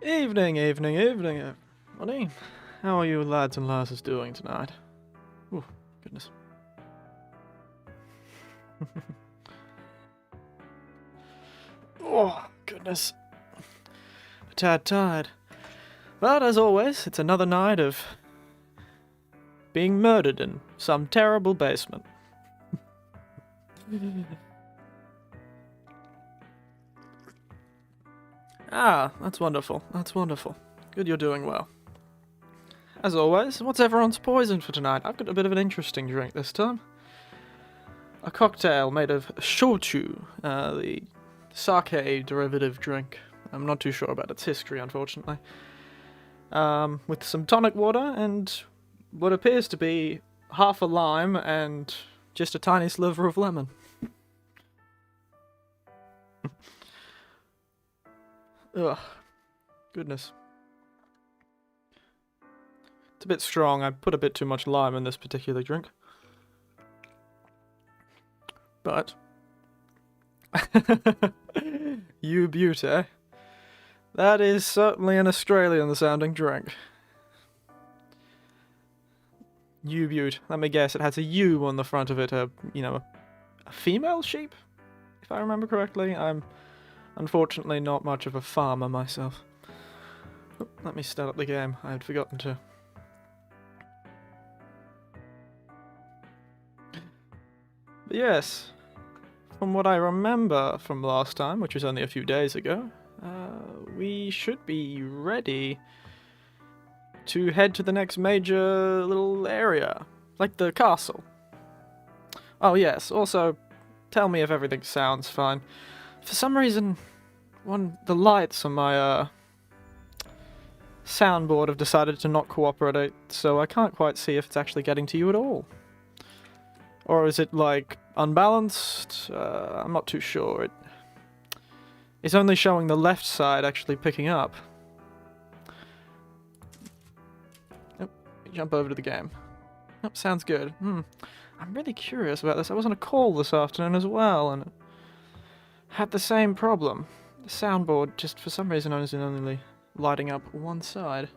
Evening, everybody. How are you lads and lasses doing tonight? Oh, goodness. Oh, goodness. A tad tired. But as always, it's another night of being murdered in some terrible basement. Ah, that's wonderful. That's wonderful. Good you're doing well. As always, what's everyone's poison for tonight? I've got a bit of an interesting drink this time. A cocktail made of shochu, the sake derivative drink. I'm not too sure about its history, unfortunately. With some tonic water and what appears to be half a lime and just a tiny sliver of lemon. Ugh. Goodness. It's a bit strong. I put a bit too much lime in this particular drink. But... You beauty. That is certainly an Australian-sounding drink. You beaut. Let me guess, it has a U on the front of it, a female sheep? If I remember correctly. I'm unfortunately not much of a farmer myself. Oh, let me start up the game. I had forgotten to. But yes, from what I remember from last time, which was only a few days ago, we should be ready to head to the next major little area, like the castle. Oh yes, also, tell me if everything sounds fine. For some reason, the lights on my soundboard have decided to not cooperate, so I can't quite see if it's actually getting to you at all. Or is it, like, unbalanced? I'm not too sure. It's only showing the left side actually picking up. Oh, jump over to the game. Oh, sounds good. I'm really curious about this. I was on a call this afternoon as well, and had the same problem. The soundboard just, for some reason, is only lighting up one side.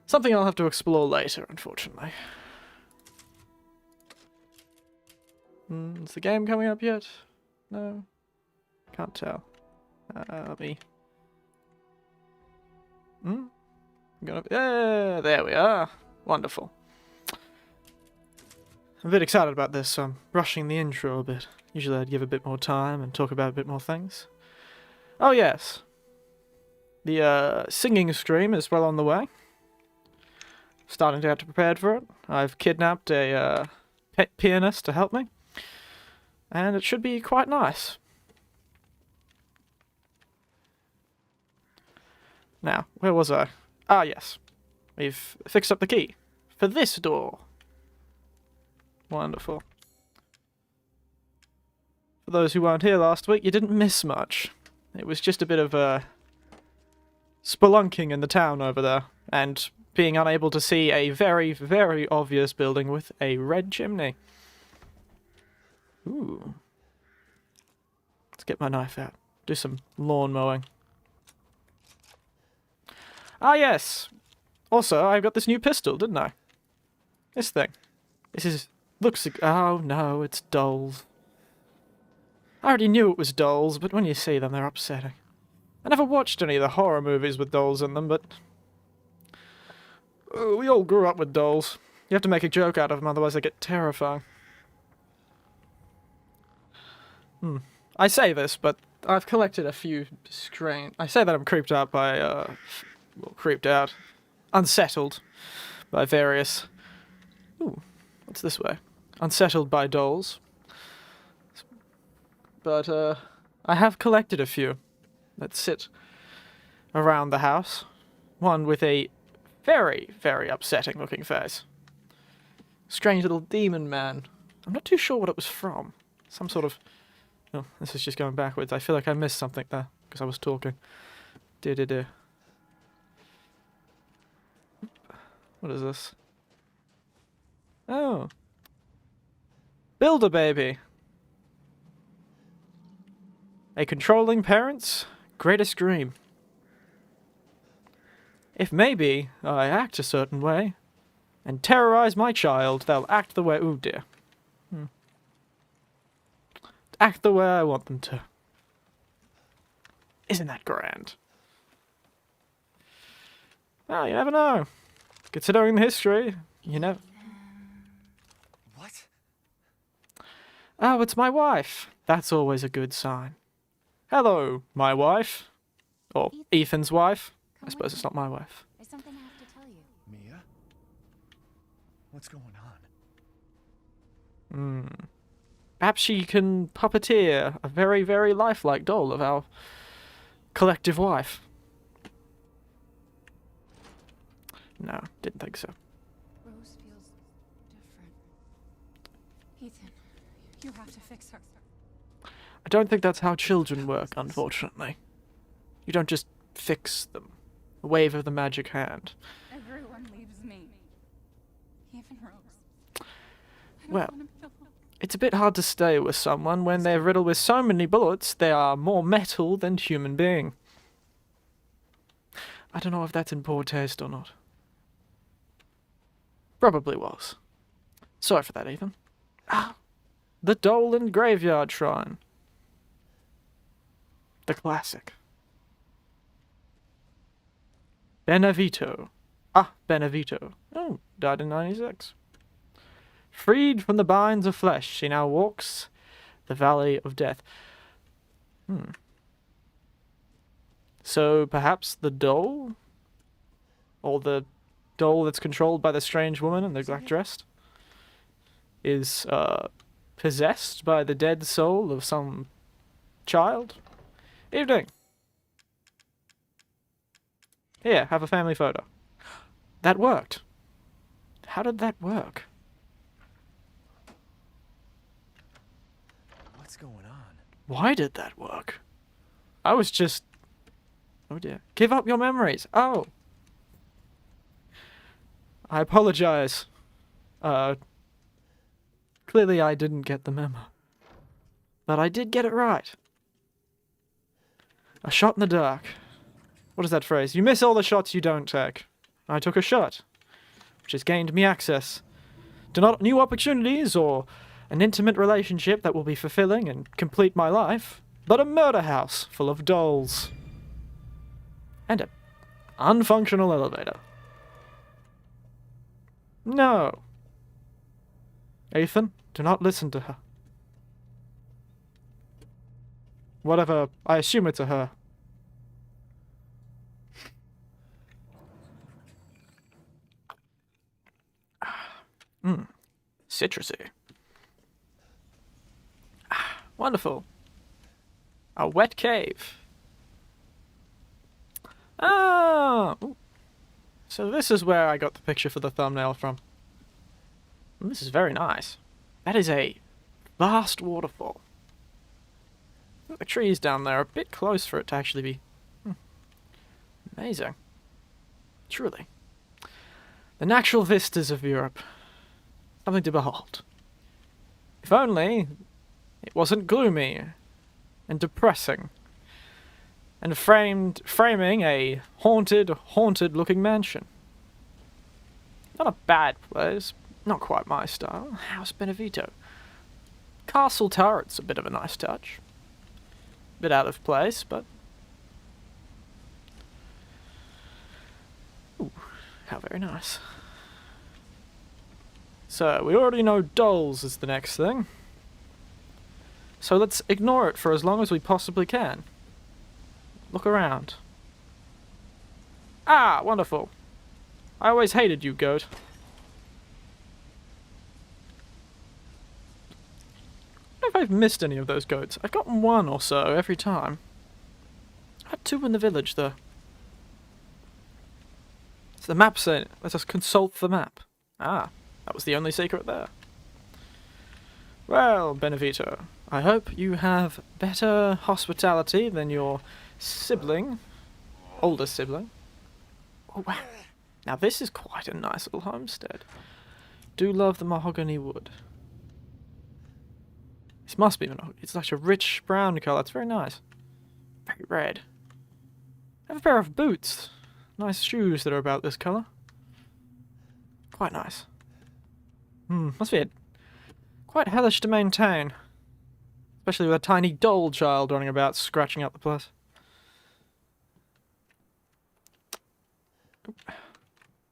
Something I'll have to explore later, unfortunately. Is the game coming up yet? No? Can't tell. Let me... Yeah, there we are. Wonderful. I'm a bit excited about this, so I'm rushing the intro a bit. Usually I'd give a bit more time and talk about a bit more things. Oh yes. The singing stream is well on the way. Starting to get prepared for it. I've kidnapped a pet pianist to help me. And it should be quite nice. Now, where was I? Ah, yes. We've fixed up the key. For this door. Wonderful. For those who weren't here last week, you didn't miss much. It was just a bit of spelunking in the town over there. And being unable to see a very, very obvious building with a red chimney. Ooh. Let's get my knife out. Do some lawn mowing. Ah, yes. Also, I got this new pistol, didn't I? This thing. This is... looks... oh, no, it's dolls. I already knew it was dolls, but when you see them, they're upsetting. I never watched any of the horror movies with dolls in them, but... we all grew up with dolls. You have to make a joke out of them, otherwise they get terrifying. I say this, but I've collected a few I say that I'm creeped out by, well, creeped out. Unsettled by various... Ooh, what's this way? Unsettled by dolls. But, I have collected a few that sit around the house. One with a very, very upsetting looking face. Strange little demon man. I'm not too sure what it was from. Some sort of... Oh, this is just going backwards. I feel like I missed something there, because I was talking. What is this? Oh. Builder baby. A controlling parents greatest dream. If maybe I act a certain way and terrorize my child, they'll act the way... Ooh, dear. Act the way I want them to. Isn't that grand? Well, you never know. Considering the history, you know. What? Oh, it's my wife. That's always a good sign. Hello, my wife. Or Ethan's wife. I suppose it's not my wife. There's something I have to tell you. Mia? What's going on? Perhaps she can puppeteer a very, very lifelike doll of our collective wife. No, didn't think so. Rose feels different. Ethan, you have to fix her. I don't think that's how children work, unfortunately. You don't just fix them. A wave of the magic hand. Everyone leaves me. Even Rose. I don't Well, want to be alone. it's a bit hard to stay with someone when they're riddled with so many bullets they are more metal than human being. I don't know if that's in poor taste or not. Probably was. Sorry for that, Ethan. Ah, the Dolan Graveyard Shrine. The classic. Benevito. Ah, Benevito. Oh, died in 96. Freed from the binds of flesh, she now walks the valley of death. So perhaps the doll? Or the doll that's controlled by the strange woman in the black dress? Is, possessed by the dead soul of some child? Evening. Here, have a family photo. That worked. How did that work? What's going on? Why did that work? I was just... Oh dear. Give up your memories. Oh. I apologize. Clearly I didn't get the memo. But I did get it right. A shot in the dark. What is that phrase? You miss all the shots you don't take. I took a shot, which has gained me access to not new opportunities or an intimate relationship that will be fulfilling and complete my life, but a murder house full of dolls. And an unfunctional elevator. No. Ethan, do not listen to her. Whatever, I assume it's a her. Citrusy. Wonderful. A wet cave. Ah! Ooh. So this is where I got the picture for the thumbnail from. This is very nice. That is a vast waterfall. The trees down there are a bit close for it to actually be amazing. Truly. The natural vistas of Europe. Something to behold. If only it wasn't gloomy and depressing and framing a haunted looking mansion. Not a bad place, not quite my style. House Benevito. Castle turret's a bit of a nice touch. Bit out of place, but... Ooh, how very nice. So, we already know dolls is the next thing. So let's ignore it for as long as we possibly can. Look around. Ah, wonderful. I always hated you, goat. I don't know if I've missed any of those goats. I've gotten one or so every time. I had two in the village, though. It's the map saying it. Let us consult the map. Ah, that was the only secret there. Well, Benevito, I hope you have better hospitality than your sibling. Older sibling. Oh, wow. Now this is quite a nice little homestead. Do love the mahogany wood. This must be mahogany. It's like a rich brown colour. It's very nice. Very red. I have a pair of boots. Nice shoes that are about this colour. Quite nice. Must be quite hellish to maintain. Especially with a tiny doll child running about scratching up the place.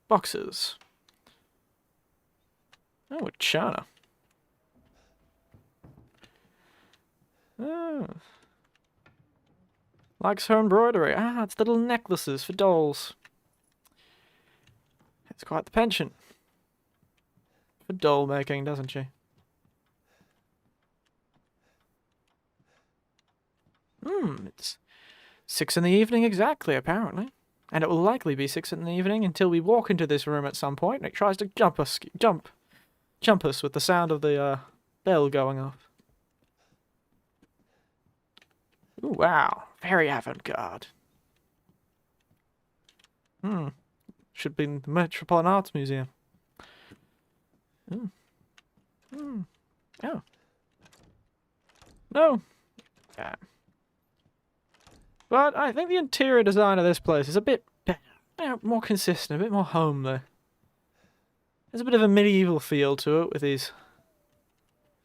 Boxes. Oh, a china. Oh. Likes her embroidery. Ah, it's little necklaces for dolls. It's quite the penchant for doll making, doesn't she? It's 6 in the evening exactly, apparently. And it will likely be 6 in the evening until we walk into this room at some point and it tries to jump us with the sound of the bell going off. Ooh, wow. Very avant-garde. Should be in the Metropolitan Arts Museum. Oh. No. Yeah. But I think the interior design of this place is a bit more consistent, a bit more homely. There's a bit of a medieval feel to it with these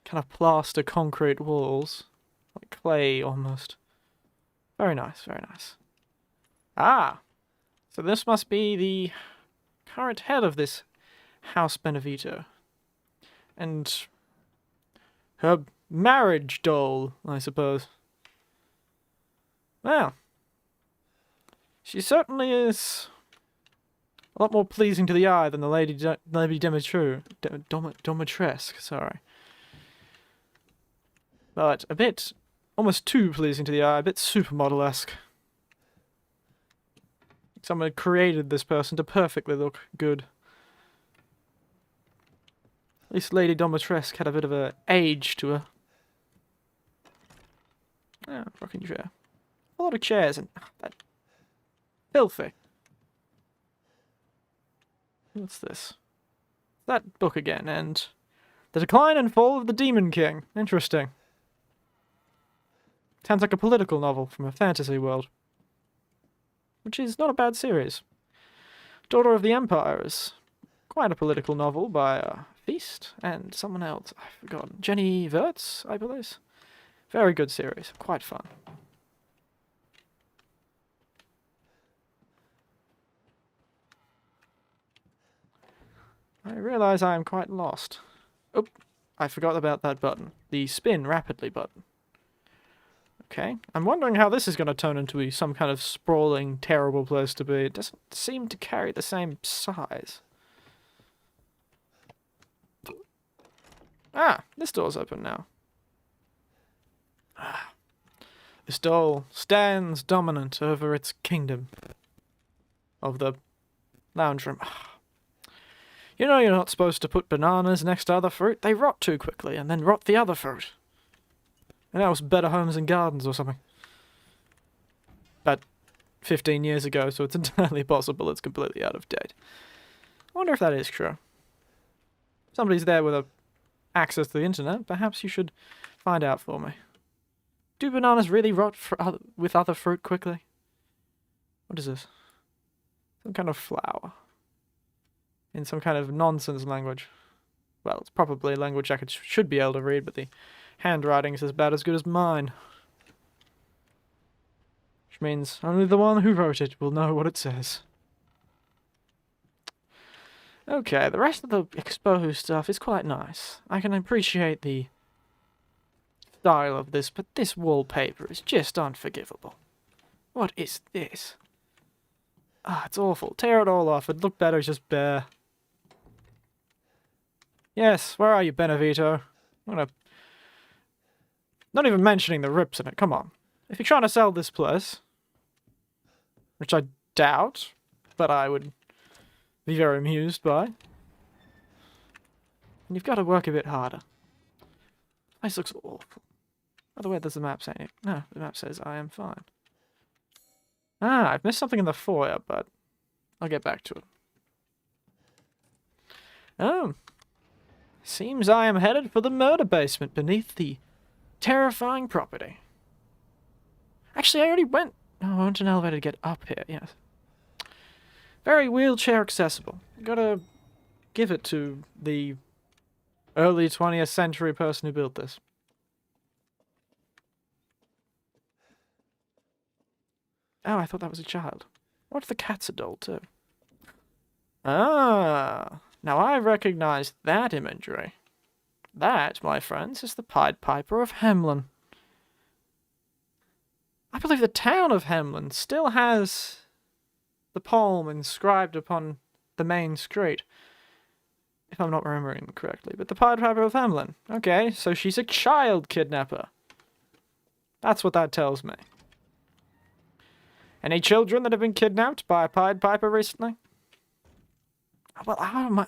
kind of plaster concrete walls. Like clay, almost. Very nice, very nice. Ah! So this must be the current head of this House Benevito. And her marriage doll, I suppose. Well, she certainly is a lot more pleasing to the eye than the Lady Domitresque, sorry. But a bit, almost too pleasing to the eye, a bit supermodel-esque. Someone had created this person to perfectly look good. At least Lady Domitresque had a bit of an age to her. Ah, rocking chair. A lot of chairs and that filthy. What's this? That book again, and The Decline and Fall of the Demon King. Interesting. Sounds like a political novel from a fantasy world. Which is not a bad series. Daughter of the Empire is quite a political novel by Feast and someone else. I've forgotten. Jenny Wirtz, I believe. Very good series. Quite fun. I realise I am quite lost. Oh, I forgot about that button. The spin rapidly button. Okay, I'm wondering how this is going to turn into some kind of sprawling, terrible place to be. It doesn't seem to carry the same size. Ah, this door's open now. Ah, this doll stands dominant over its kingdom of the lounge room. You know you're not supposed to put bananas next to other fruit. They rot too quickly and then rot the other fruit. And that was Better Homes and Gardens or something. About 15 years ago, so it's entirely possible it's completely out of date. I wonder if that is true. Somebody's there with access to the internet. Perhaps you should find out for me. Do bananas really rot with other fruit quickly? What is this? Some kind of flower. In some kind of nonsense language. Well, it's probably a language I should be able to read, but the handwriting is about as good as mine. Which means only the one who wrote it will know what it says. Okay, the rest of the exposed stuff is quite nice. I can appreciate the style of this, but this wallpaper is just unforgivable. What is this? Ah, it's awful. Tear it all off. It'd look better just bare. Yes, where are you, Benevito? I'm gonna... Not even mentioning the rips in it, come on. If you're trying to sell this place, which I doubt, but I would be very amused by, and you've got to work a bit harder. This looks awful. By the way, there's a map saying it. No, the map says I am fine. Ah, I've missed something in the foyer, but I'll get back to it. Oh. Seems I am headed for the murder basement beneath the terrifying property. Actually, I already went No, I want an elevator to get up here, yes. Very wheelchair accessible. Gotta give it to the early 20th century person who built this. Oh, I thought that was a child. What if the cat's a doll, too? Ah, now I recognize that imagery. That, my friends, is the Pied Piper of Hamelin. I believe the town of Hamelin still has the poem inscribed upon the main street. If I'm not remembering correctly. But the Pied Piper of Hamelin. Okay, so she's a child kidnapper. That's what that tells me. Any children that have been kidnapped by a Pied Piper recently? Well,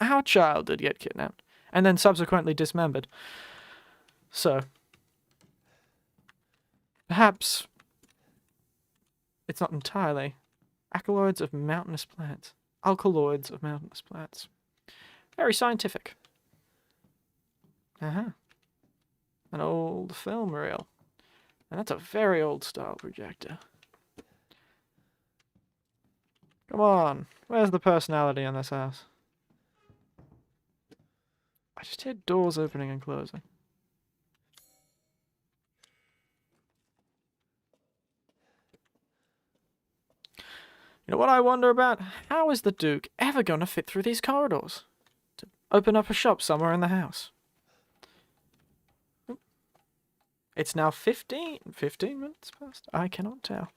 our child did get kidnapped. And then subsequently dismembered. So. Perhaps. It's not entirely. Alkaloids of mountainous plants. Alkaloids of mountainous plants. Very scientific. Uh-huh. An old film reel. And that's a very old style projector. Come on. Where's the personality in this house? I just hear doors opening and closing. You know what I wonder about? How is the Duke ever going to fit through these corridors? To open up a shop somewhere in the house. It's now 15 minutes past? I cannot tell.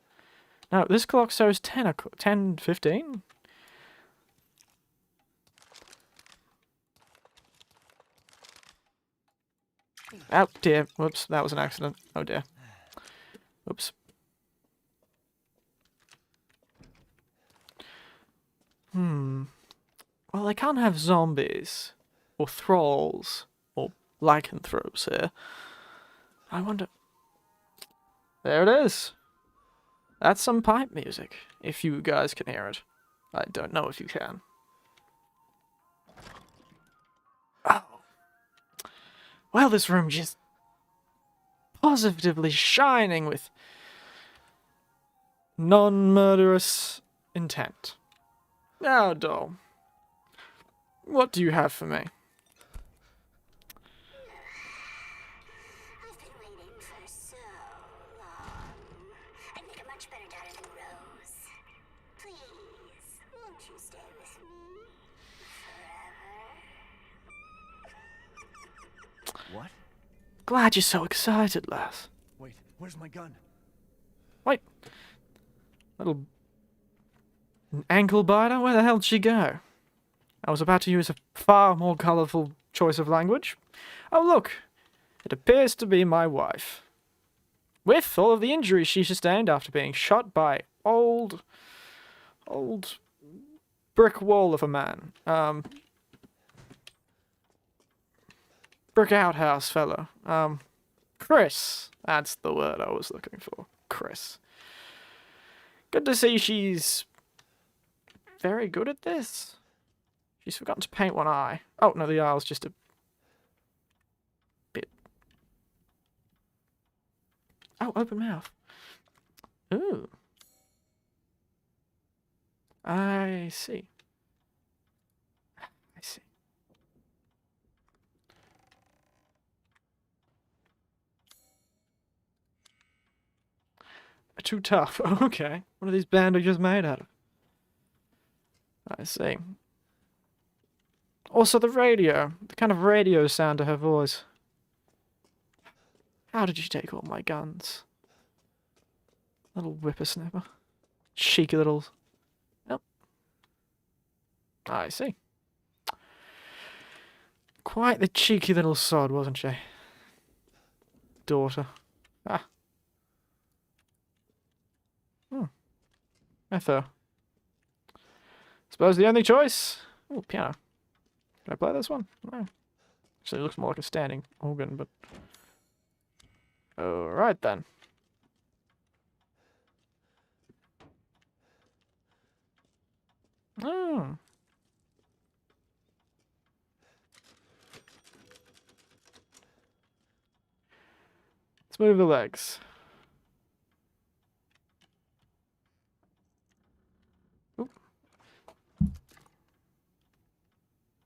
No, this clock shows 10:15. Oh dear, whoops, that was an accident. Oh dear. Oops. Well, I can't have zombies, or thralls, or lycanthropes here. I wonder... There it is. That's some pipe music, if you guys can hear it. I don't know if you can. Oh. Well, this room just positively shining with non-murderous intent. Now, doll, what do you have for me? I've been waiting for so long. I'd make a much better daughter than Rose. Please, won't you stay with me forever? What? Glad you're so excited, lass. Wait, where's my gun? Wait. Little... An ankle biter? Where the hell did she go? I was about to use a far more colourful choice of language. Oh, look. It appears to be my wife. With all of the injuries she sustained after being shot by old brick wall of a man. Brick outhouse fellow. Chris. That's the word I was looking for. Chris. Good to see she's very good at this. She's forgotten to paint one eye. Oh, no, the eye's just a bit. Oh, open mouth. Ooh. I see. I see. Too tough. Okay. What are these bandages made out of? I see. Also the radio. The kind of radio sound to her voice. How did you take all my guns? Little whippersnapper. Cheeky little... Yep. I see. Quite the cheeky little sod, wasn't she? Daughter. Ah. Etho. Suppose the only choice... Oh, piano. Can I play this one? No. Actually, it looks more like a standing organ, but... Alright then. Oh. Let's move the legs.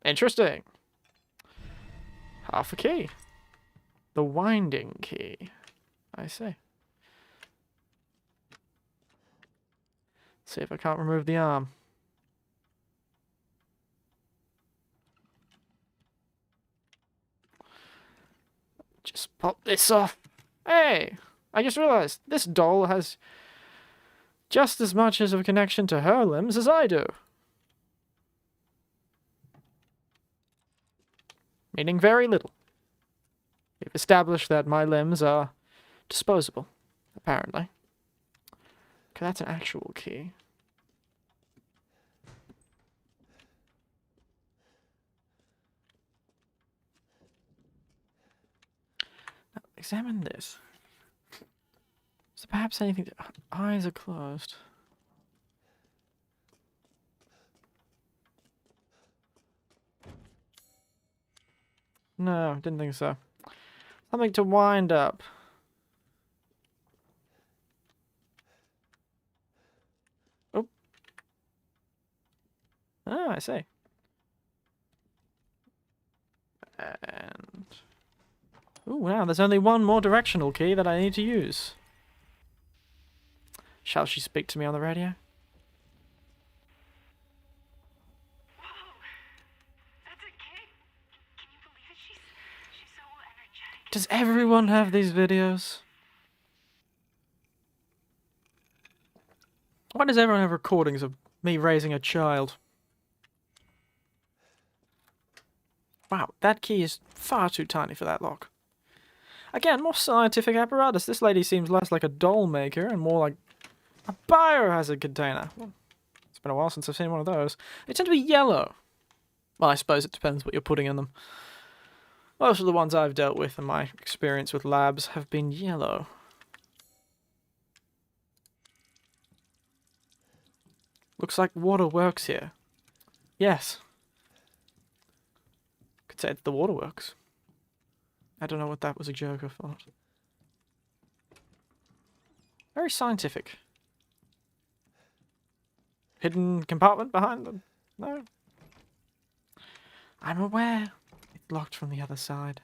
Interesting. Half a key. The winding key. I see. See if I can't remove the arm. Just pop this off. Hey! I just realized this doll has just as much as of a connection to her limbs as I do. Meaning very little. We've established that my limbs are disposable, apparently. Okay, that's an actual key. Now, examine this. Is there perhaps anything that... Eyes are closed. No, didn't think so. Something to wind up. Oh. Ah, I see. And... Oh, wow, there's only one more directional key that I need to use. Shall she speak to me on the radio? That's a kid. Can you believe it? She's so energetic. Does everyone have these videos? Why does everyone have recordings of me raising a child? Wow, that key is far too tiny for that lock. Again, more scientific apparatus. This lady seems less like a doll maker and more like a biohazard container. Well, it's been a while since I've seen one of those. They tend to be yellow. Well, I suppose it depends what you're putting in them. Most of the ones I've dealt with in my experience with labs have been yellow. Looks like water works here. Yes. Could say it's the waterworks. I don't know what that was a joke of thought. Very scientific. Hidden compartment behind them? No. I'm aware. It's locked from the other side.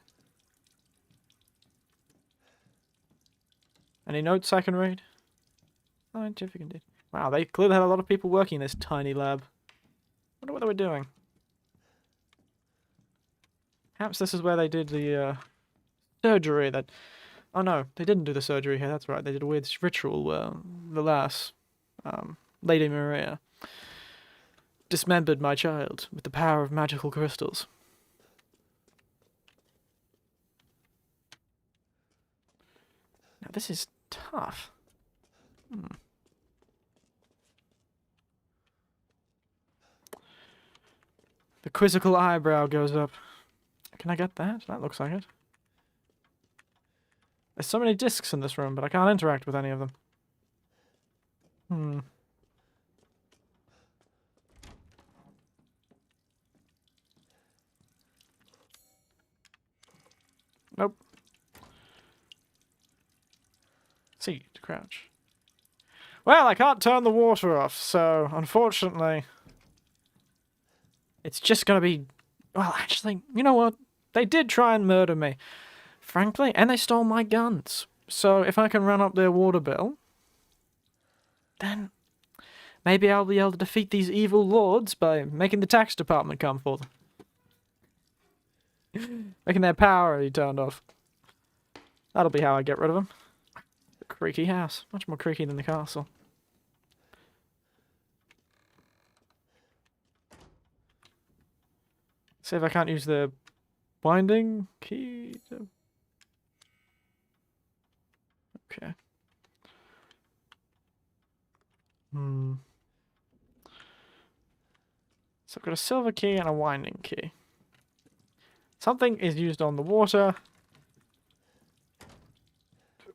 Any notes I can read? Scientific indeed. Wow, they clearly had a lot of people working in this tiny lab. Wonder what they were doing. Perhaps this is where they did the surgery that... Oh no, they didn't do the surgery here, that's right. They did a weird ritual where the lass, Lady Maria, dismembered my child with the power of magical crystals. Now this is tough. The quizzical eyebrow goes up. Can I get that? That looks like it. There's so many discs in this room, but I can't interact with any of them. Nope. C to crouch. Well, I can't turn the water off, so unfortunately... It's just gonna be... Well, actually, you know what? They did try and murder me. Frankly, and they stole my guns. So if I can run up their water bill, then maybe I'll be able to defeat these evil lords by making the tax department come for them. Making their power be turned off. That'll be how I get rid of them. The creaky house. Much more creaky than the castle. See if I can't use the binding key to... Okay. So I've got a silver key and a winding key. Something is used on the water.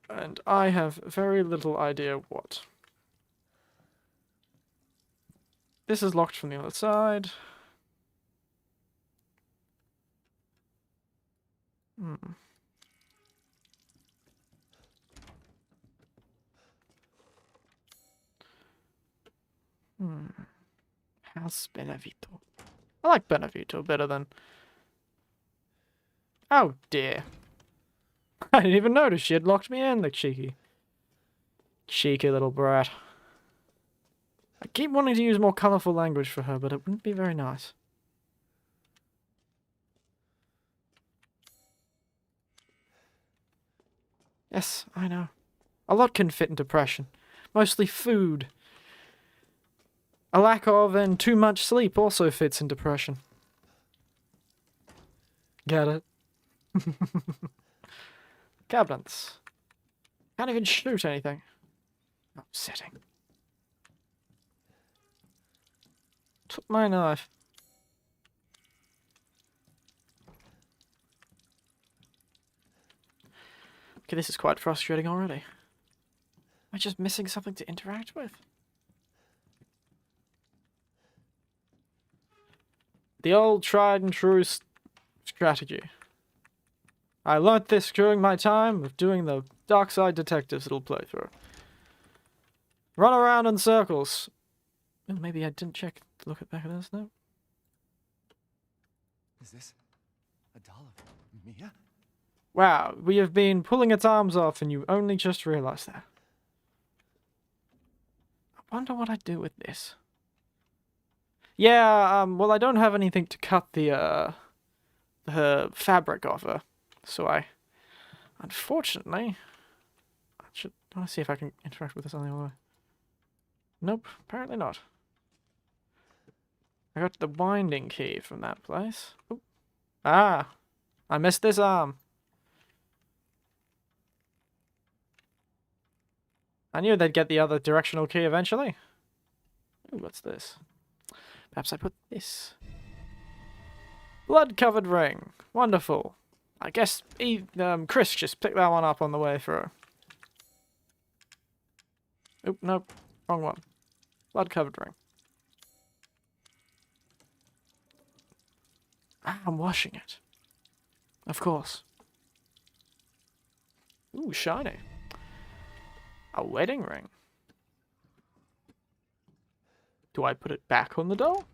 And I have very little idea what. This is locked from the other side. How's Benevito? I like Benevito better than... Oh dear. I didn't even notice she had locked me in, the cheeky little brat. I keep wanting to use more colourful language for her, but it wouldn't be very nice. Yes, I know. A lot can fit in depression. Mostly food. A lack of and too much sleep also fits in depression. Get it? Cabinets. Can't even shoot anything. Upsetting. Took my knife. Okay, this is quite frustrating already. Am I just missing something to interact with? The old tried and true strategy. I learnt this during my time of doing the Dark Side Detectives little playthrough. Run around in circles. Oh, maybe I didn't look at back at this, no? Is this a doll of Mia? Wow, we have been pulling its arms off and you only just realized that. I wonder what I'd do with this. Yeah, well, I don't have anything to cut the fabric off her, so unfortunately, I want to see if I can interact with this on the other way. Nope, apparently not. I got the winding key from that place. Oop. Ah, I missed this arm. I knew they'd get the other directional key eventually. Ooh, what's this? Perhaps I put this. Blood-covered ring. Wonderful. I guess Chris just picked that one up on the way through. Oop, nope. Wrong one. Blood-covered ring. Ah, I'm washing it. Of course. Ooh, shiny. A wedding ring. Do I put it back on the doll?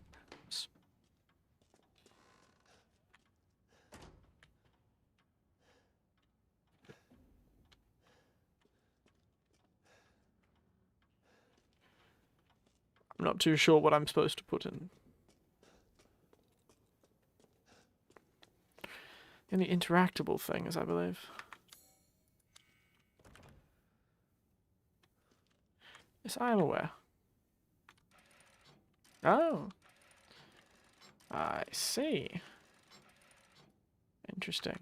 I'm not too sure what I'm supposed to put in. In the interactable things, I believe. Yes, I am aware. Oh. I see. Interesting.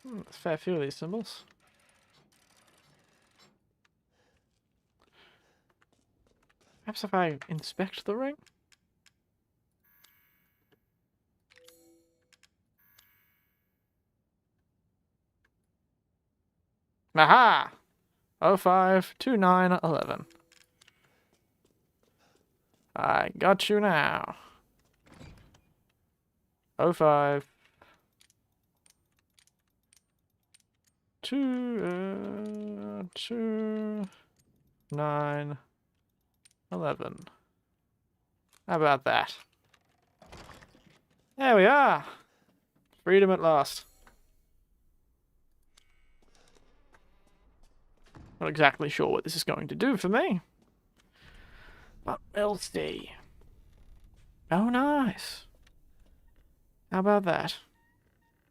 There's a fair few of these symbols. Perhaps if I inspect the ring? Aha! 052911. I got you now. 05 2 9 11. How about that? There we are. Freedom at last. Not exactly sure what this is going to do for me. But we'll see. Oh, nice. How about that?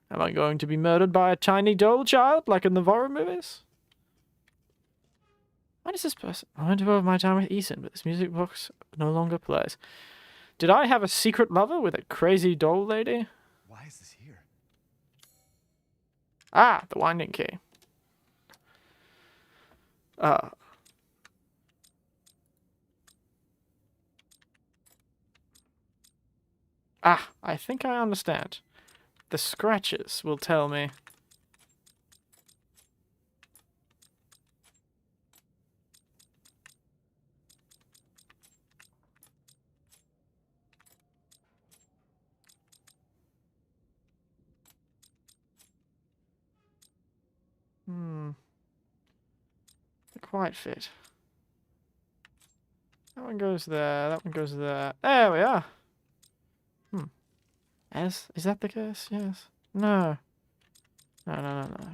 Am I going to be murdered by a tiny doll child, like in the horror movies? Why does this person? I went over my time with Ethan, but this music box no longer plays. Did I have a secret lover with a crazy doll lady? Why is this here? Ah, the winding key. I think I understand. The scratches will tell me. quite fit. That one goes there, that one goes there. There we are! Hmm. Is that the case? Yes. No. No, no, no, no.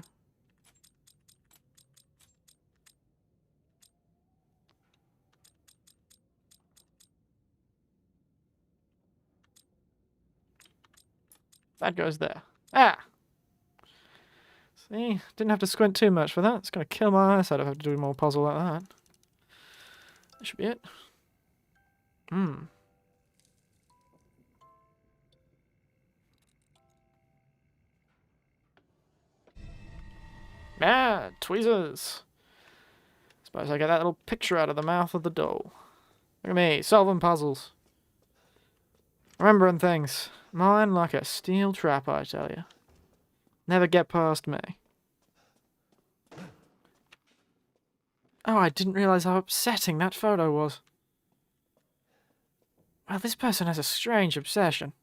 That goes there. Ah! See? Didn't have to squint too much for that. It's gonna kill my eyesight if I have to do more puzzle like that. That should be it. Hmm. Ah, tweezers. Suppose I get that little picture out of the mouth of the doll. Look at me, solving puzzles. Remembering things. Mine like a steel trap, I tell you. Never get past me. Oh, I didn't realise how upsetting that photo was. Well, this person has a strange obsession.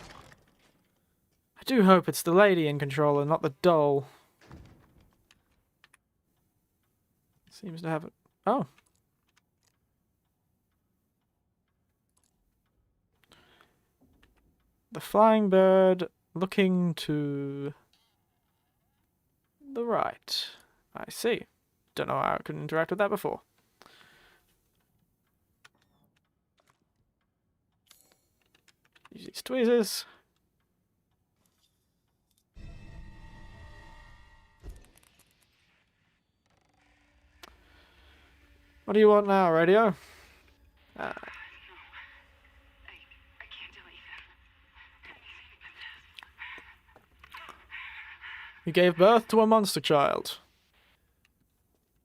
I do hope it's the lady in control and not the doll. Seems to have it. Oh. The flying bird looking to the right. I see. Don't know how I could interact with that before. Use these tweezers. What do you want now, radio? No. I can't delete them. You gave birth to a monster child.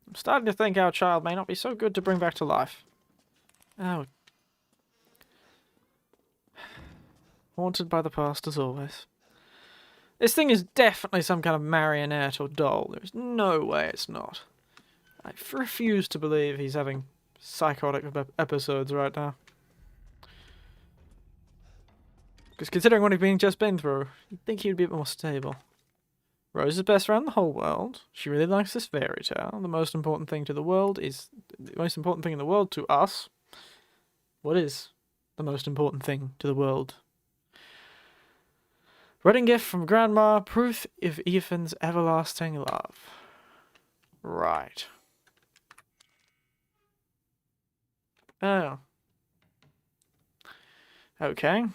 I'm starting to think our child may not be so good to bring back to life. Oh. Haunted by the past as always. This thing is definitely some kind of marionette or doll. There's no way it's not. I refuse to believe he's having psychotic episodes right now. Because considering what he's just been through, you'd think he'd be a bit more stable. Rose's best friend in the whole world. She really likes this fairy tale. The most important thing to the world is... The most important thing in the world to us. What is the most important thing to the world? Wedding gift from Grandma. Proof of Ethan's everlasting love. Right. Oh. Okay.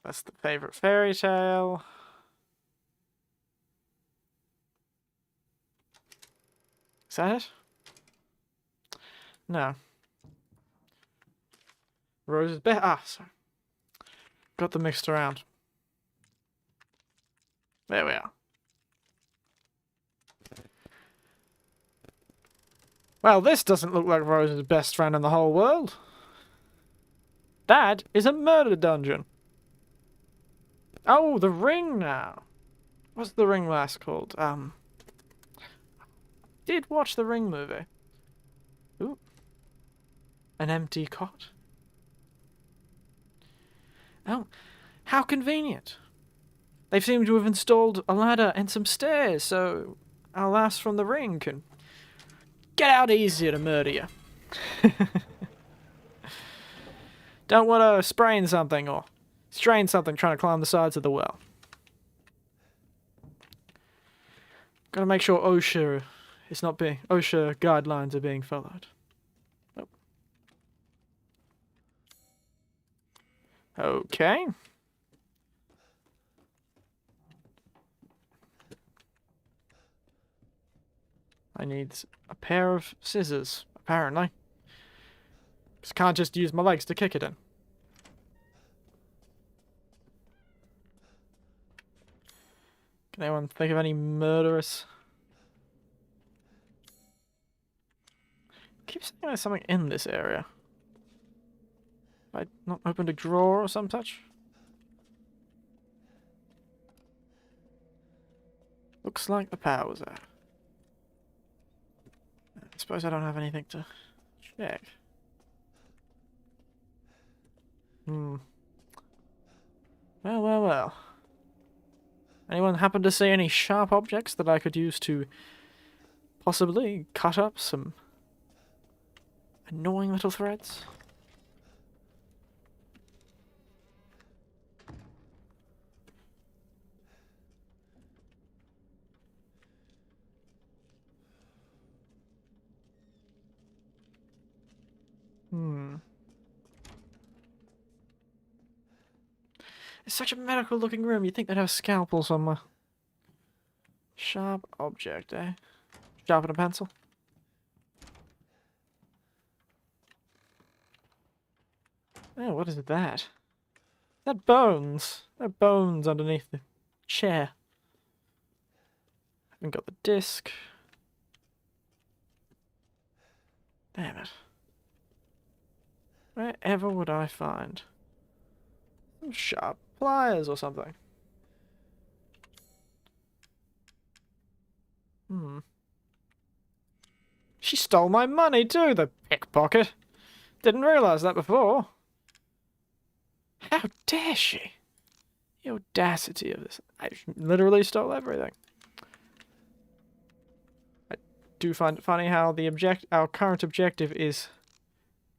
That's the favorite fairy tale. Is that it? No. Rose's best. Ah, sorry. Got them mixed around. There we are. Well, this doesn't look like Rose's best friend in the whole world. That is a murder dungeon. Oh, the ring now. What's the ring last called? Did watch the Ring movie. Ooh. An empty cot. Oh, how convenient. They seem to have installed a ladder and some stairs, so our lass from the ring can get out easier to murder you. Don't want to sprain something or strain something trying to climb the sides of the well. Gotta make sure OSHA guidelines are being followed. Oh. Okay. I need a pair of scissors, apparently. Just can't just use my legs to kick it in. Can anyone think of any murderous? I keep saying there's something in this area. Have I not opened a drawer or some such? Looks like the power's out. I suppose I don't have anything to check. Well, well, well. Anyone happen to see any sharp objects that I could use to possibly cut up some annoying little threads? It's such a medical looking room, you'd think they'd have a scalpel somewhere. Sharp object, eh? Sharpen a pencil. Oh, what is that? That bones. There are bones underneath the chair. Haven't got the disc. Damn it. Wherever would I find some sharp pliers or something? She stole my money too, the pickpocket. Didn't realise that before. How dare she? The audacity of this. I literally stole everything. I do find it funny how our current objective is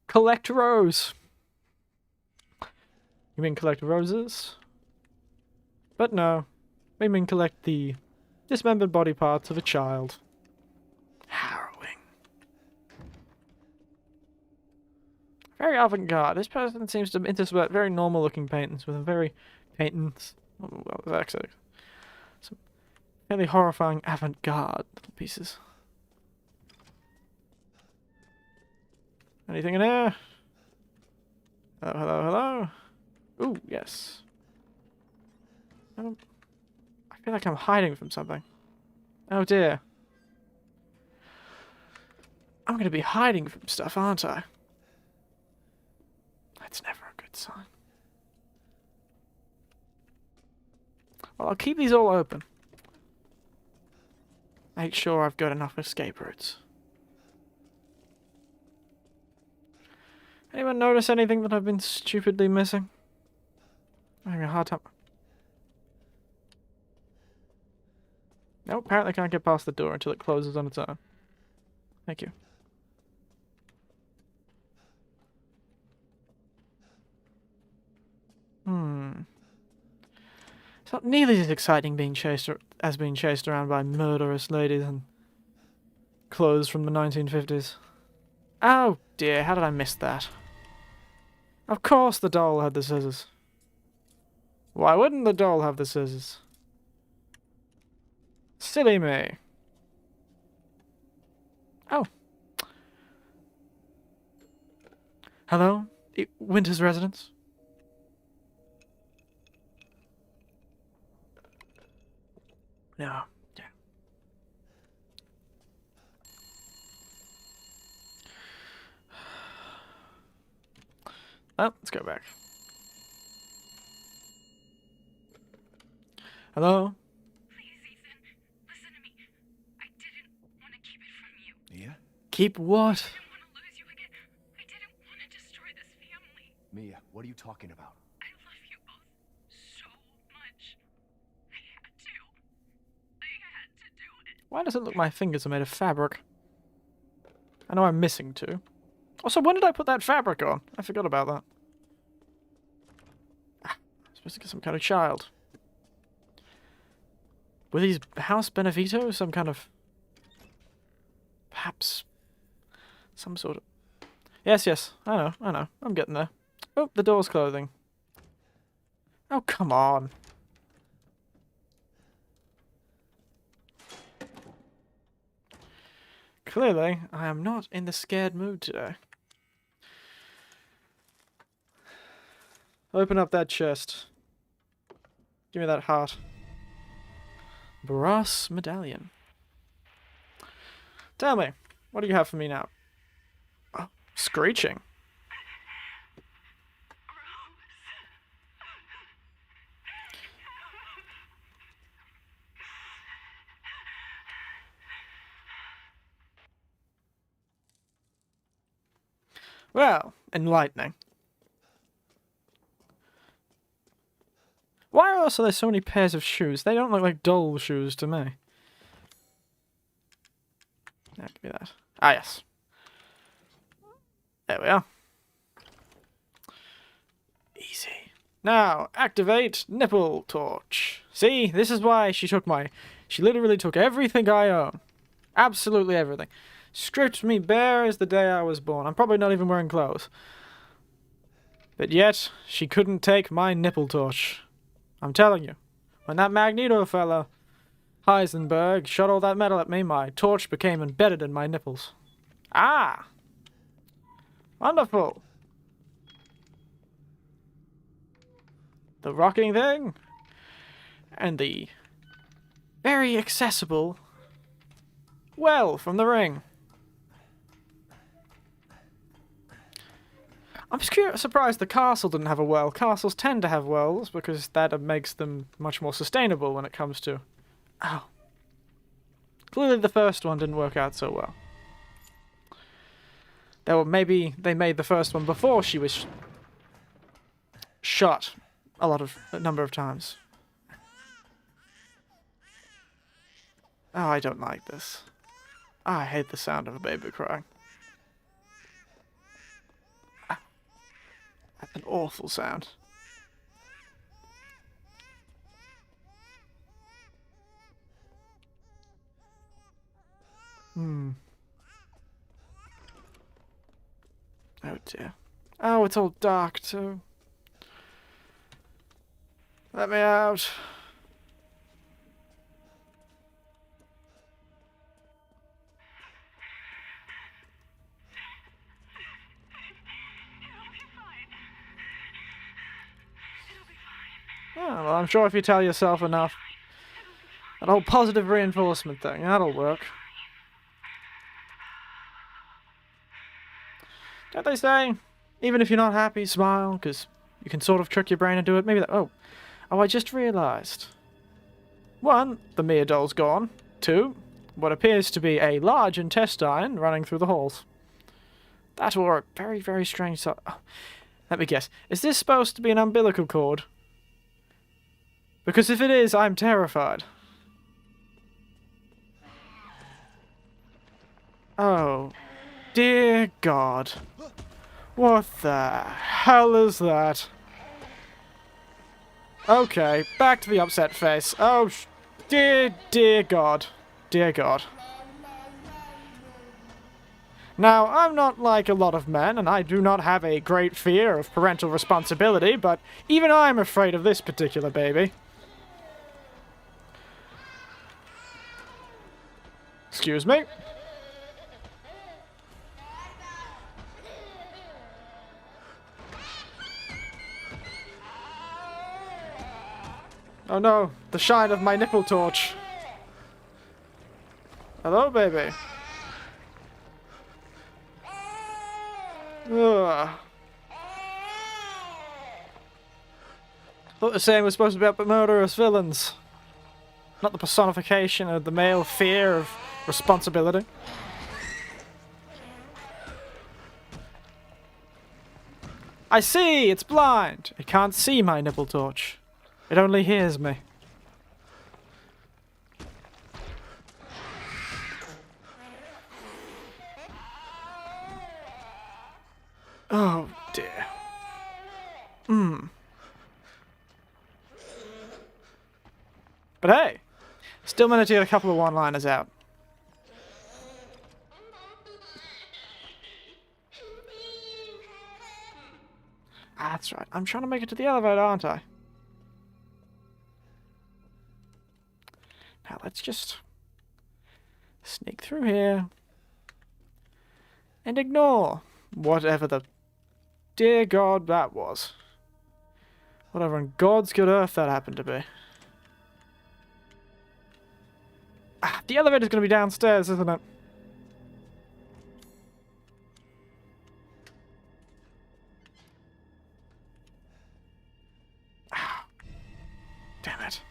collect rose. You mean collect roses? But no. We mean collect the dismembered body parts of a child. Harrowing. Very avant-garde. This person seems to intersperse very normal-looking paintings with a very well, actually some fairly horrifying avant-garde little pieces. Anything in here? Hello, hello, hello. Ooh, yes. I feel like I'm hiding from something. Oh dear. I'm going to be hiding from stuff, aren't I? That's never a good sign. Well, I'll keep these all open. Make sure I've got enough escape routes. Anyone notice anything that I've been stupidly missing? I'm having a hard time. No, apparently I can't get past the door until it closes on its own. Thank you. It's not nearly as exciting being chased around by murderous ladies and clothes from the 1950s. Oh dear, how did I miss that? Of course the doll had the scissors. Why wouldn't the doll have the scissors? Silly me. Oh. Hello? Winter's residence? No. Yeah. Well, let's go back. Hello? Please, Ethan, listen to me. I didn't want to keep it from you. Mia? Keep what? I didn't want to lose you again. I didn't want to destroy this family. Mia, what are you talking about? I love you both so much. I had to. I had to do it. Why does it look my fingers are made of fabric? I know I'm missing two. Also, when did I put that fabric on? I forgot about that. I'm supposed to get some kind of child. Were these House Benevito some kind of... perhaps... some sort of... Yes, I know. I'm getting there. Oh, the door's closing. Oh, come on. Clearly, I am not in the scared mood today. Open up that chest. Give me that heart. Brass medallion. Tell me, what do you have for me now? Oh, screeching. Well, enlightening. Why else are there so many pairs of shoes? They don't look like doll shoes to me. Yeah, give me that. Ah, yes. There we are. Easy. Now, activate nipple torch. See, this is why she took my... She literally took everything I own. Absolutely everything. Stripped me bare as the day I was born. I'm probably not even wearing clothes. But yet, she couldn't take my nipple torch. I'm telling you. When that Magneto fella, Heisenberg, shot all that metal at me, my torch became embedded in my nipples. Ah! Wonderful. The rocking thing. And the very accessible well from the ring. I'm surprised the castle didn't have a well. Castles tend to have wells because that makes them much more sustainable when it comes to... Oh. Clearly the first one didn't work out so well. Maybe they made the first one before she was shot a number of times. Oh, I don't like this. I hate the sound of a baby crying. That's an awful sound. Oh dear. Oh, it's all dark too. Let me out. Oh, well, I'm sure if you tell yourself enough. That whole positive reinforcement thing, that'll work. Don't they say, even if you're not happy, smile, because you can sort of trick your brain into it? Maybe that... Oh, I just realised. 1, the Mia doll's gone. 2, what appears to be a large intestine running through the halls. That wore a very, very strange... Oh, let me guess. Is this supposed to be an umbilical cord? Because if it is, I'm terrified. Oh, dear God. What the hell is that? Okay, back to the upset face. Oh, dear God. Dear God. Now, I'm not like a lot of men, and I do not have a great fear of parental responsibility, but even I'm afraid of this particular baby. Excuse me. Oh no, the shine of my nipple torch. Hello, baby. Ugh. Thought the saying was supposed to be about murderous villains. Not the personification of the male fear of responsibility. I see! It's blind! It can't see my nipple torch. It only hears me. Oh dear. But hey, still managed to get a couple of one-liners out. Ah, that's right. I'm trying to make it to the elevator, aren't I? Now let's just sneak through here and ignore whatever the dear God that was. Whatever on God's good earth that happened to be. Ah, the elevator's going to be downstairs, isn't it? Ah, damn it.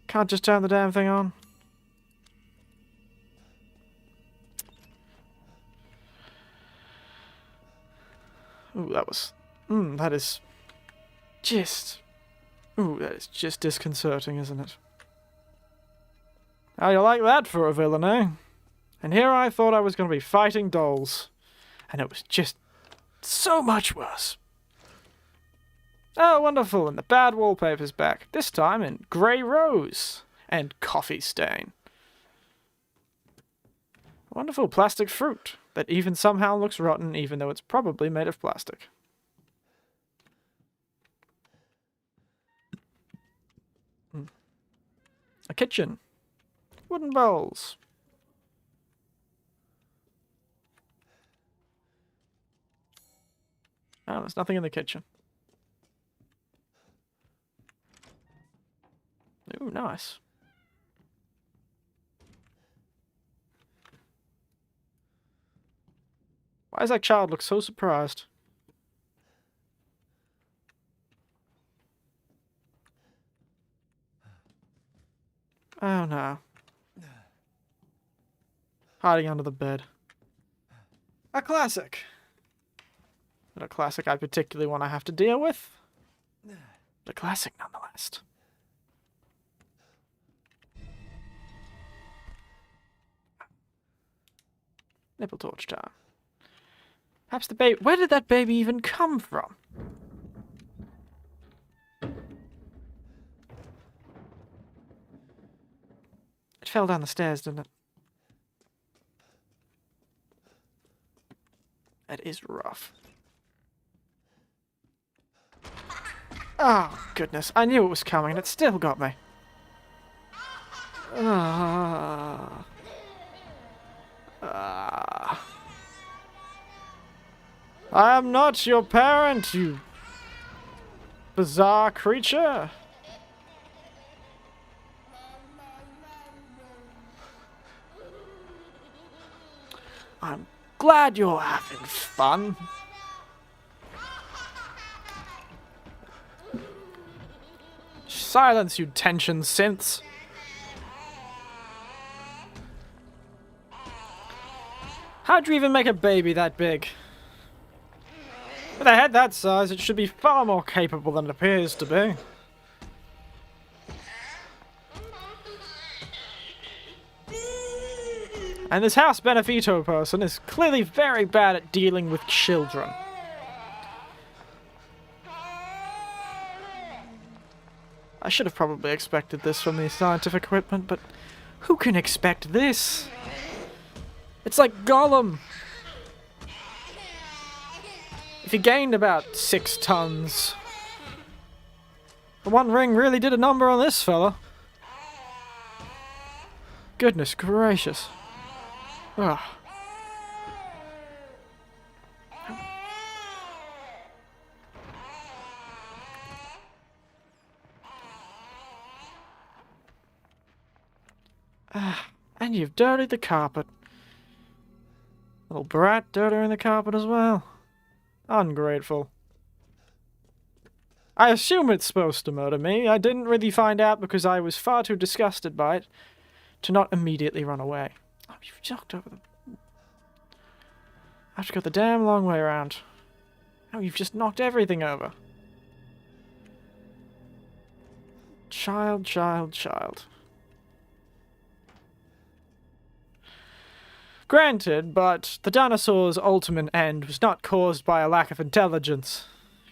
Can't just turn the damn thing on. Ooh, that was... that is just... Ooh, that is just disconcerting, isn't it? How you like that for a villain, eh? And here I thought I was going to be fighting dolls. And it was just so much worse. Oh, wonderful, and the bad wallpaper's back. This time in grey rose and coffee stain. A wonderful plastic fruit that even somehow looks rotten, even though it's probably made of plastic. A kitchen. Wooden bowls. Oh, there's nothing in the kitchen. Ooh, nice. Why does that child look so surprised? Oh no. Hiding under the bed. A classic. Not a classic I particularly want to have to deal with. But a classic nonetheless. Nipple torch time. Perhaps the baby... Where did that baby even come from? It fell down the stairs, didn't it? That is rough. Oh, goodness. I knew it was coming and it still got me. I am not your parent, you bizarre creature. I'm glad you're having fun. Silence, you tension synths. How'd you even make a baby that big? With a head that size, it should be far more capable than it appears to be. And this House Benefito person is clearly very bad at dealing with children. I should have probably expected this from the scientific equipment, but who can expect this? It's like Gollum. If he gained about 6 tons. The One Ring really did a number on this fella. Goodness gracious. Ugh. And you've dirtied the carpet. Little brat dirtying the carpet as well. Ungrateful. I assume it's supposed to murder me. I didn't really find out because I was far too disgusted by it to not immediately run away. Oh, you've knocked over the... I have to go the damn long way around. Oh, you've just knocked everything over. Child, child, child. Granted, but the dinosaurs' ultimate end was not caused by a lack of intelligence.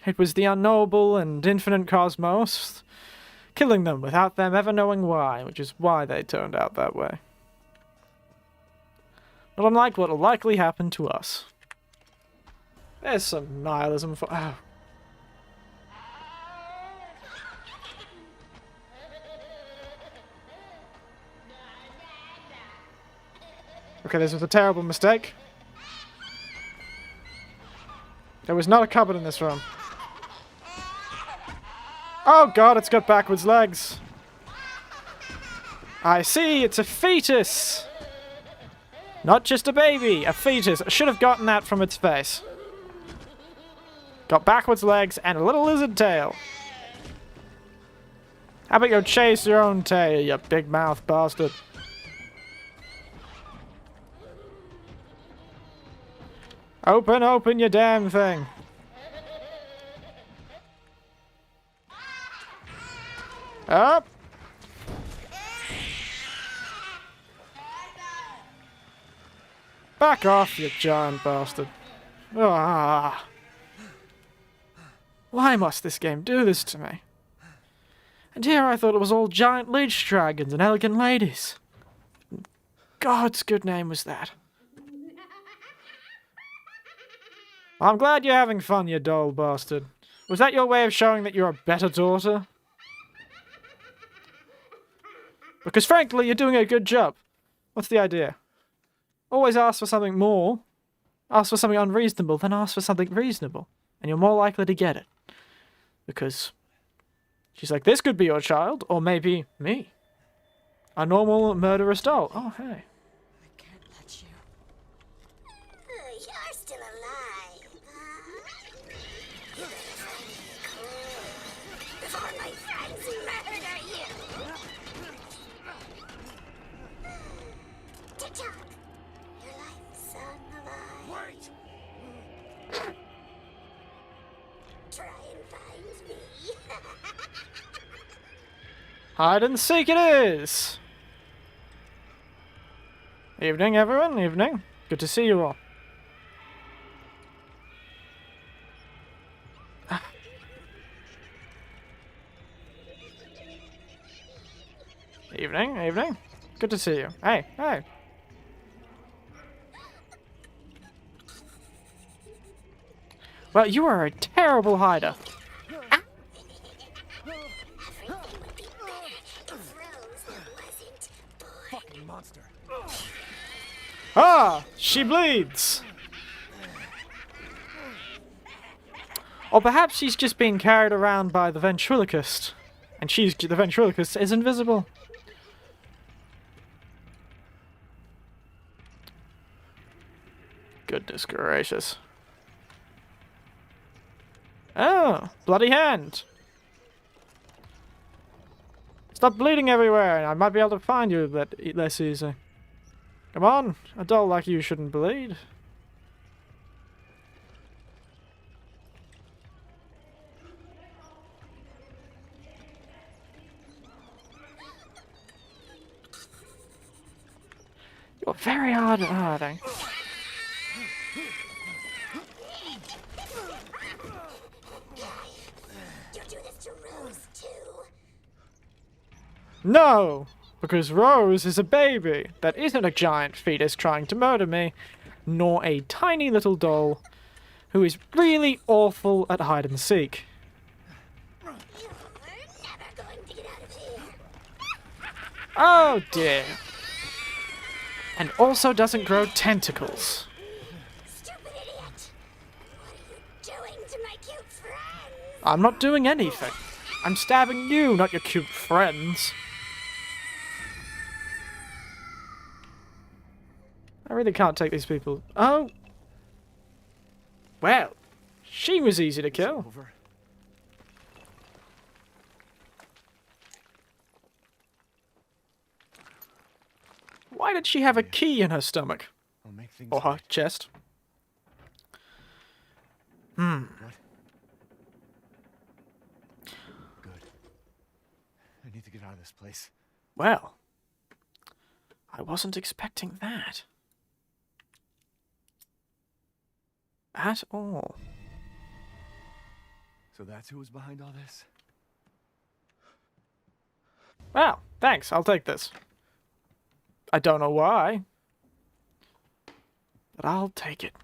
It was the unknowable and infinite cosmos, killing them without them ever knowing why, which is why they turned out that way. Not unlike what will likely happen to us. There's some nihilism for... Oh. Okay, this was a terrible mistake. There was not a cupboard in this room. Oh god, it's got backwards legs. I see, it's a fetus. Not just a baby, a fetus. I should have gotten that from its face. Got backwards legs and a little lizard tail. How about you chase your own tail, you big mouth bastard? Open, open your damn thing. Up! Back off, you giant bastard. Ah. Why must this game do this to me? And here I thought it was all giant leech dragons and elegant ladies. God's good name was that. I'm glad you're having fun, you dull bastard. Was that your way of showing that you're a better daughter? Because frankly, you're doing a good job. What's the idea? Always ask for something more. Ask for something unreasonable, then ask for something reasonable. And you're more likely to get it. Because she's like, this could be your child, or maybe me. A normal murderous doll. Oh, hey. I can't let you. You're still alive, huh? You better find me cool before my friends murder you. TikTok. Your life, son of I. Wait! Try and find me. Hide and seek it is! Evening, everyone. Evening. Good to see you all. Evening, evening. Good to see you. Hey, hey. Well, you are a terrible hider. Everything would be better if Rose wasn't born. Fucking monster. Ah! She bleeds! Or perhaps she's just being carried around by the ventriloquist. And the ventriloquist is invisible. Goodness gracious. Oh, bloody hand. Stop bleeding everywhere. I might be able to find you less easy. Come on, a doll like you shouldn't bleed. You're very hard at hiding. You'll do this to Rose, too. No! Because Rose is a baby that isn't a giant fetus trying to murder me, nor a tiny little doll who is really awful at hide and seek. You're never going to get out of here. Oh dear. And also doesn't grow tentacles. Stupid idiot. What are you doing to my cute friends? I'm not doing anything. I'm stabbing you, not your cute friends. I really can't take these people. Oh. Well, she was easy to kill. Over. Why did she have a key in her stomach? I'll make things Or her right. chest? What? Good. I need to get out of this place. Well, I wasn't expecting that. At all. So that's who was behind all this? Well, thanks, I'll take this. I don't know why, but I'll take it.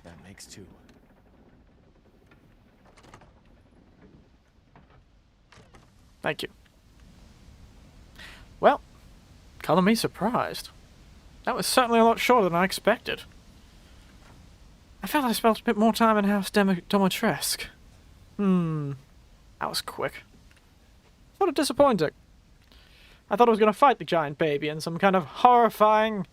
That makes two. Thank you. Well, color me surprised. That was certainly a lot shorter than I expected. I felt I spent a bit more time in House Domitresque. That was quick. Sort of disappointing. I thought I was going to fight the giant baby in some kind of horrifying,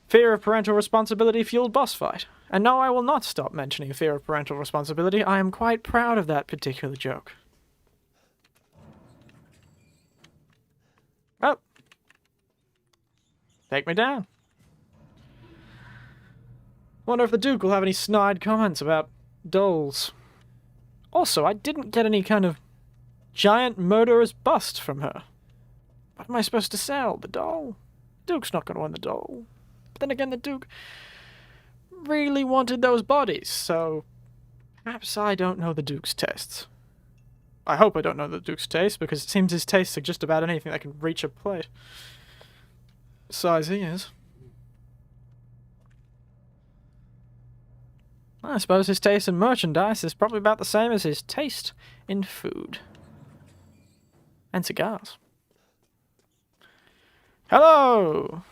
fear of parental responsibility fueled boss fight. And no, I will not stop mentioning fear of parental responsibility. I am quite proud of that particular joke. Oh. Take me down. Wonder if the Duke will have any snide comments about dolls. Also, I didn't get any kind of giant murderous bust from her. What am I supposed to sell? The doll? Duke's not going to want the doll. But then again, the Duke really wanted those bodies, so perhaps I don't know the Duke's tastes. I hope I don't know the Duke's taste, because it seems his tastes are just about anything that can reach a plate. Size he is. I suppose his taste in merchandise is probably about the same as his taste in food. And cigars. Hello!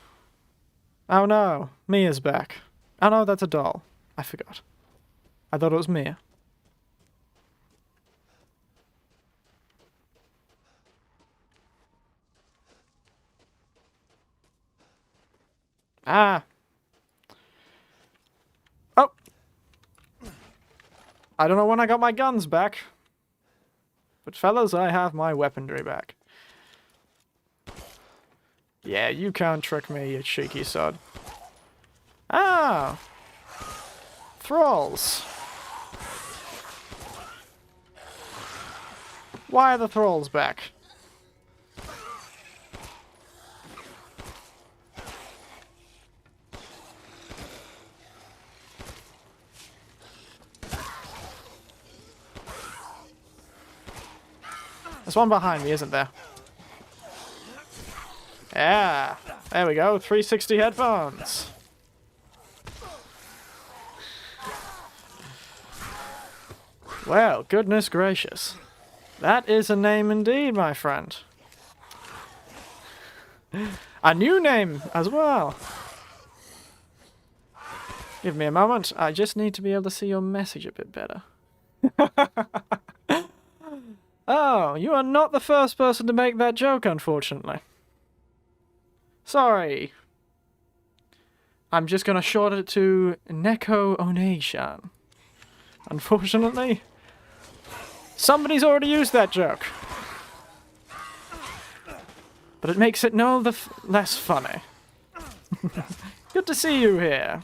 Oh no, Mia's back. Oh no, that's a doll. I forgot. I thought it was Mia. Ah! Oh! I don't know when I got my guns back. But fellas, I have my weaponry back. Yeah, you can't trick me, you cheeky sod. Ah! Thralls. Why are the thralls back? There's one behind me, isn't there? Yeah, there we go, 360 headphones. Well, goodness gracious. That is a name indeed, my friend. A new name as well. Give me a moment, I just need to be able to see your message a bit better. Oh, you are not the first person to make that joke, unfortunately. Sorry. I'm just gonna short it to Neko Oneishan. Unfortunately, somebody's already used that joke. But it makes it no less funny. Good to see you here.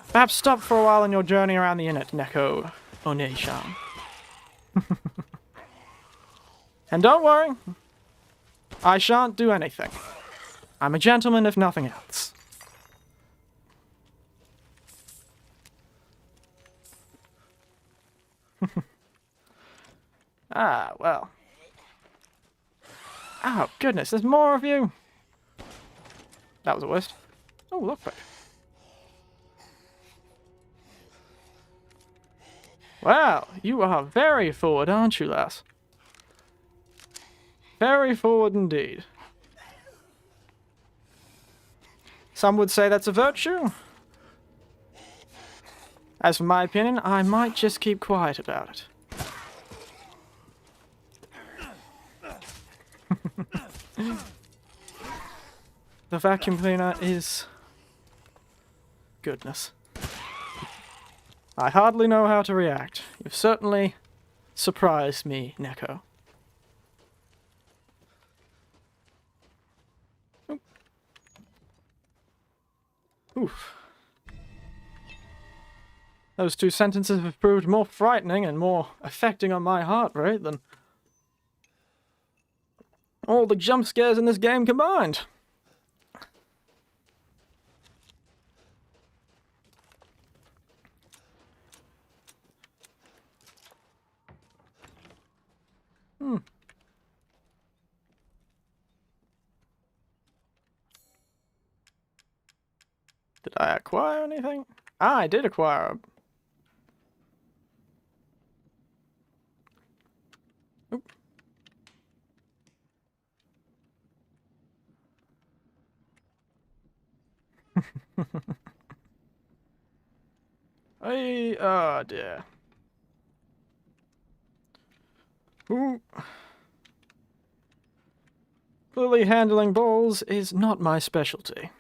Perhaps stop for a while on your journey around the Innet, Neko Oneishan. And don't worry, I shan't do anything. I'm a gentleman if nothing else. Ah, well. Oh, goodness, there's more of you. That was a waste. Oh, lookpick. Wow, you are very forward, aren't you, lass? Very forward indeed. Some would say that's a virtue. As for my opinion, I might just keep quiet about it. The vacuum cleaner is... goodness. I hardly know how to react. You've certainly surprised me, Neko. Oop. Oof. Those two sentences have proved more frightening and more affecting on my heart rate than all the jump scares in this game combined. Did I acquire anything? Ah, I did acquire a... Oop. Oh dear. Ooh. Clearly handling balls is not my specialty.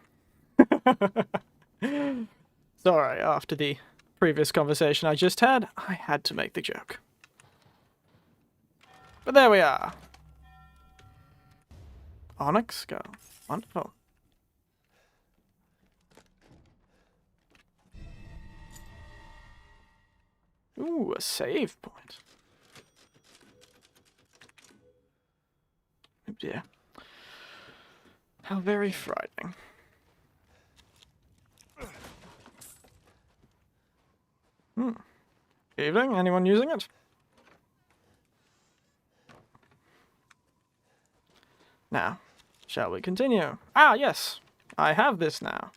Sorry, after the previous conversation I just had, I had to make the joke. But there we are. Onyx go. Wonderful. Ooh, a save point. dear. How very frightening. Evening, anyone using it? Now, shall we continue? Ah, yes, I have this now.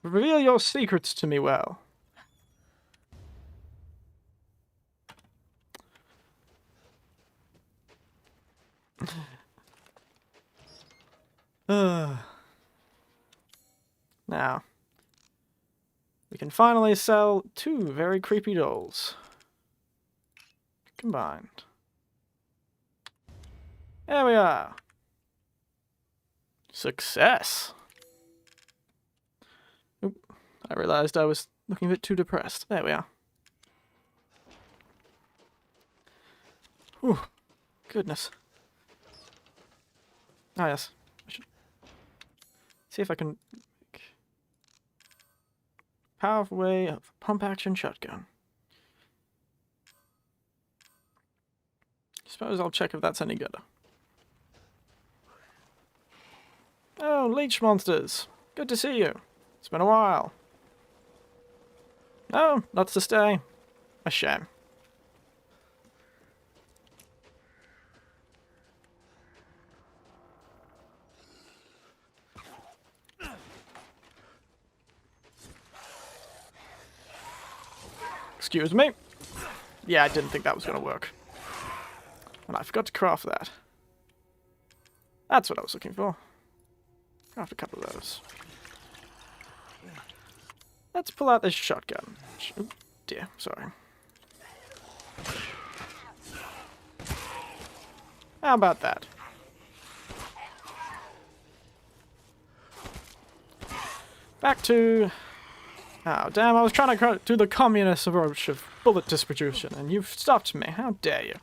Reveal your secrets to me well. Now, we can finally sell 2 very creepy dolls. Combined. There we are. Success. Oop, I realized I was looking a bit too depressed. There we are. Whew. Goodness. Ah, yes. I should see if I can make powerful way of pump action shotgun. Suppose I'll check if that's any good. Oh, leech monsters. Good to see you. It's been a while. Oh, not to stay. A shame. Excuse me. Yeah, I didn't think that was going to work. And I forgot to craft that. That's what I was looking for. Craft a couple of those. Let's pull out this shotgun. Oh, dear, sorry. How about that? Back to... Oh, damn, I was trying to do the communist approach of bullet distribution, and you've stopped me. How dare you?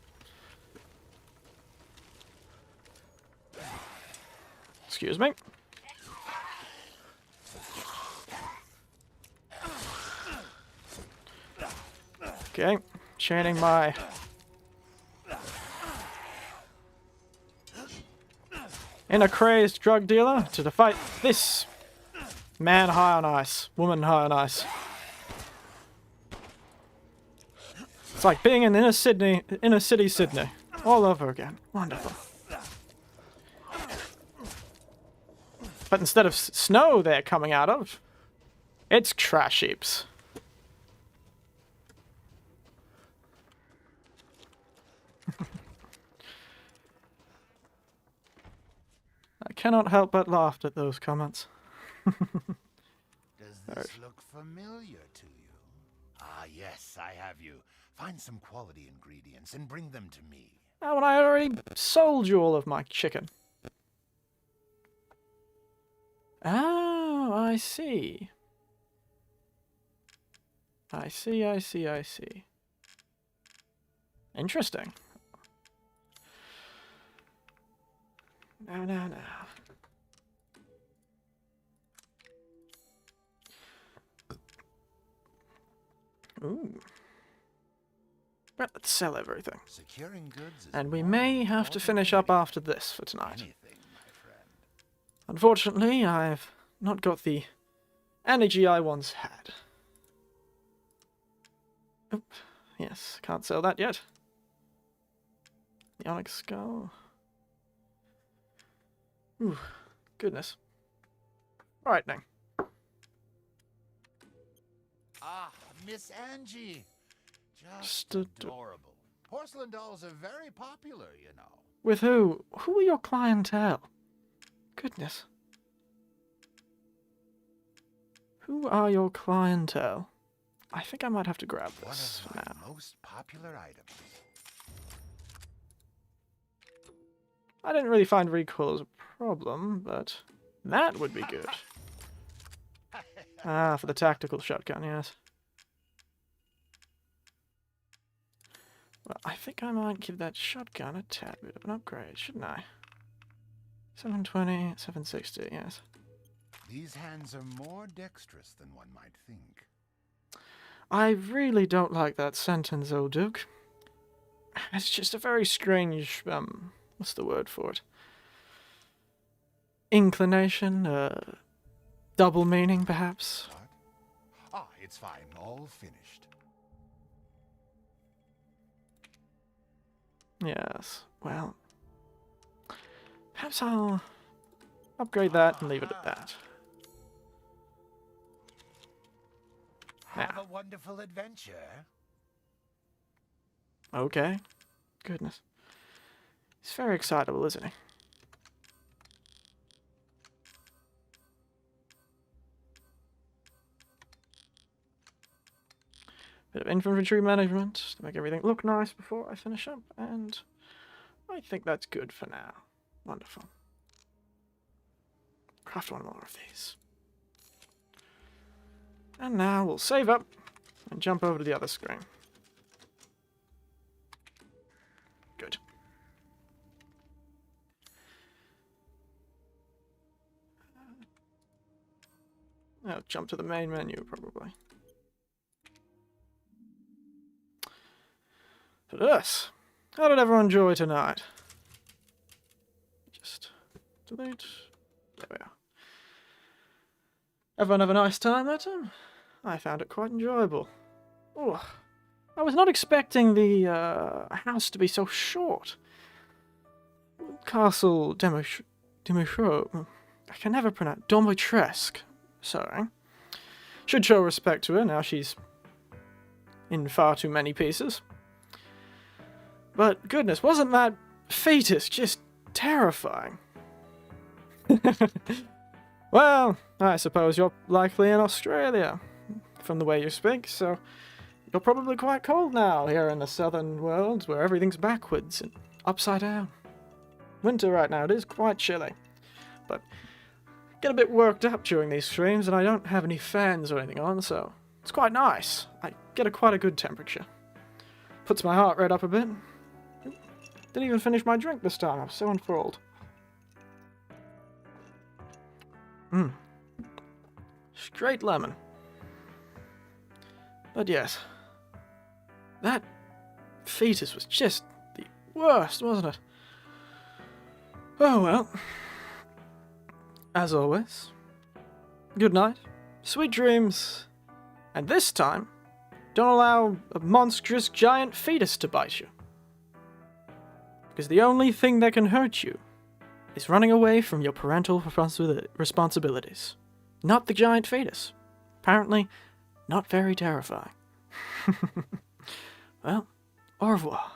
Excuse me. Okay, chaining my... inner crazed drug dealer to fight this man high on ice, woman high on ice. It's like being in inner city Sydney, all over again. Wonderful. But instead of snow they're coming out of, it's trash heaps. I cannot help but laugh at those comments. Does this look familiar to you? Ah, yes, I have you. Find some quality ingredients and bring them to me. Oh, and I already sold you all of my chicken. Oh, I see. I see. Interesting. No. Ooh. Well, let's sell everything. Securing goods is And we more may have to important finish than up after this for tonight. anything, my friend. Unfortunately, I've not got the energy I once had. Oop. Yes, can't sell that yet. The onyx skull. Ooh, goodness. Frightening. Ah, Miss Angie. Just Just adorable. Porcelain dolls are very popular, you know. With who? Who are your clientele? Goodness. Who are your clientele? I think I might have to grab One this of for my now. most popular items. I didn't really find recoil as a problem, but that would be good. Ah, for the tactical shotgun, yes. Well, I think I might give that shotgun a tad bit of an upgrade, shouldn't I? 720, 760, yes. These hands are more dexterous than one might think. I really don't like that sentence, old Duke. it's just a very strange, what's the word for it? Inclination, double meaning, perhaps. What? Ah, it's fine. All finished. Yes, well, perhaps I'll upgrade that and leave it at that. Have a wonderful adventure. Okay. Goodness. He's very excitable, isn't he? Bit of infantry management to make everything look nice before I finish up, and I think that's good for now. Wonderful. Craft one more of these. And now we'll save up and jump over to the other screen. Good. I'll jump to the main menu, probably. But us, how did everyone enjoy tonight? Just delete. There we are. Everyone have a nice time that time? I found it quite enjoyable. Oh, I was not expecting the house to be so short. Castle Demichaux. I can never pronounce. Domitresque. Sorry. Should show respect to her, now she's in far too many pieces. But goodness, wasn't that fetus just terrifying? Well, I suppose you're likely in Australia, from the way you speak, so you're probably quite cold now here in the southern world where everything's backwards and upside down. Winter right now, it is quite chilly, but I get a bit worked up during these streams and I don't have any fans or anything on, so it's quite nice. I get quite a good temperature. Puts my heart rate up a bit. Didn't even finish my drink this time, I was so enthralled. Straight lemon. But yes, that fetus was just the worst, wasn't it? Oh well. As always, good night, sweet dreams, and this time, don't allow a monstrous giant fetus to bite you. Because the only thing that can hurt you is running away from your parental responsibilities. Not the giant fetus. Apparently, not very terrifying. Well, au revoir.